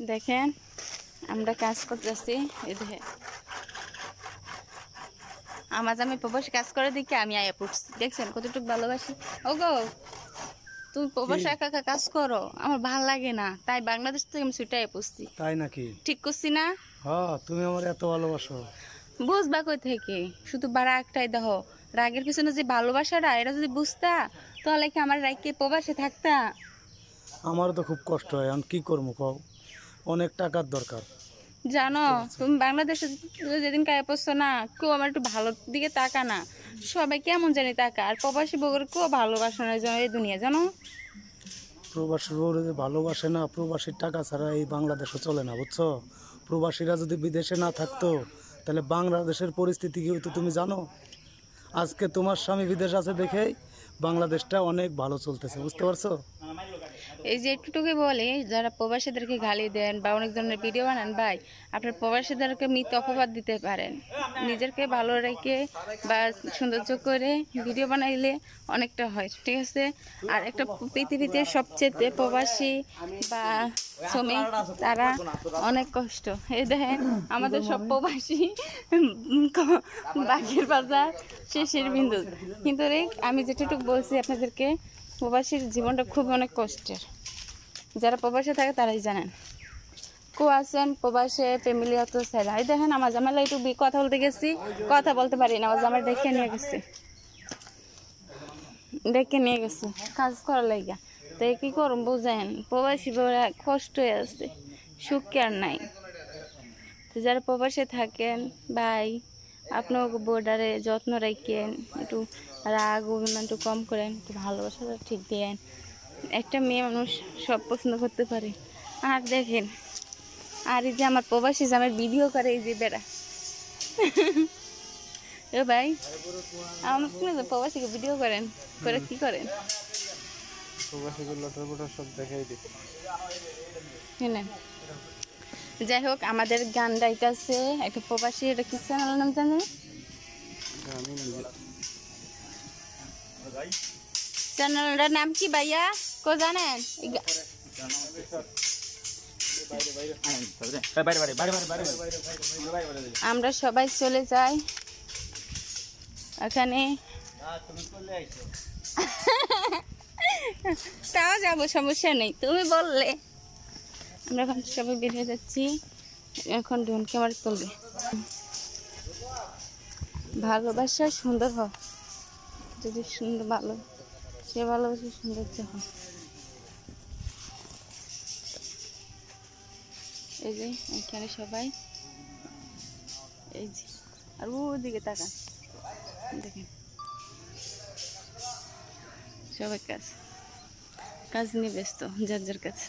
দেখেন আমরা কাজ করতেছি, এই দেখেন আমার আমি প্রবাসী কাজ করে দেখি আমি আয়া পড়ছি, দেখছেন কতটুকু ভালোবাসি। ও গো তুমি প্রবাসী একা একা কাজ করো, আমার ভাল লাগে না, তাই বাংলাদেশ থেকে আমি ছুটে আয়া পড়ছি। তাই নাকি? ঠিক করছি না? হ্যাঁ, তুমি আমার এত ভালোবাসো। বুঝবা কই থেকে, শুধু বাড়া একটাই দেহ, রাগের পিছনে যে ভালোবাসাটা এটা যদি বুঝতা তাহলে কি আমার রাগকে প্রবাসে থাকতা? আমারও তো খুব কষ্ট হয়, আমি কি করবো কও, অনেক টাকার দরকার। জানো তুমি বাংলাদেশে যেদিন কায়ে পড়ছো না, কেউ আমার একটু ভালোর দিকে তাকা না, সবাই কেমন জানি তাকা, আর প্রবাসী বউর কেউ ভালোবাসে না এই দুনিয়া, জানো? প্রবাসী বউরে যে ভালোবাসে না, প্রবাসীর টাকা ছাড়া এই বাংলাদেশও চলে না, বুঝছো? প্রবাসীরা যদি বিদেশে না থাকতো তাহলে বাংলাদেশের পরিস্থিতি কি হতো তুমি জানো? আজকে তোমার স্বামী বিদেশ আছে দেখেই বাংলাদেশটা অনেক ভালো চলতেছে, বুঝতে পারছো? এই যে একটুটুকু বলে যারা প্রবাসীদেরকে গালি দেন বা অনেক ধরনের ভিডিও বানান, ভাই আপনার প্রবাসীদেরকে মিথ্যা অপবাদ দিতে পারেন, নিজেকে ভালো রেখে বা সৌন্দর্য করে ভিডিও বানাইলে অনেকটা হয়, ঠিক আছে? আর একটা পৃথিবীতে সবচেয়ে প্রবাসী বা শ্রমিক তারা অনেক কষ্ট। এই দেখেন আমাদের সব প্রবাসী বাঘের বাজার শেষের বিন্দু, কিন্তু রে আমি যেটুকু বলছি আপনাদেরকে, প্রবাসীর জীবনটা খুব অনেক কষ্টের, যারা প্রবাসে থাকে তারাই জানেন। কেউ আছেন প্রবাসে ফ্যামিলি অত ছেড়া, এই দেখেন আমার জামাইলা একটু কথা বলতে গেছি, কথা বলতে পারি না, আমার জামাই ডেকে নিয়ে গেছে কাজ করার লাইগা, তো কি করুন বুঝেন, প্রবাসী কষ্ট হয়ে আছে, সুখ আর নাই। তো যারা প্রবাসে থাকেন ভাই, আপনার বোর্ডারে যত্ন রাখেন, একটু রাগ অভিমান একটু কম করেন, একটু ভালোবাসাটা ঠিক দেন। একটা মেয়ে মানুষ সব পছন্দ করতে পারে। আর দেখেন, আর এই যে আমার প্রবাসী যে আমার ভিডিও করে, এই যে বেড়া ও ভাই আমার প্রবাসীকে ভিডিও করেন, করে কি করেন? যাই হোক আমাদের গান গাইতেছে একটা প্রবাসী, এটা কি চ্যানেলের নাম জানেন? চ্যানেলটার নাম কি ভাইয়া কো জানেন? আমরা সবাই চলে যাই ওখানে, তাও যাবো, সমস্যা নেই, তুমি বললে। আমরা এখন সবাই বেরিয়ে যাচ্ছি, এখন ড্রোন ক্যামেরা তুলবে। ভালোবাসা সুন্দর হয়, যদি সুন্দর ভালো সে ভালোবাসা সৌন্দর্য হয়। এই যে এখানে সবাই, এই যে আর ওদিকে তাকান, দেখেন সবাই কাজ নিয়ে ব্যস্ত, যার যার কাছে।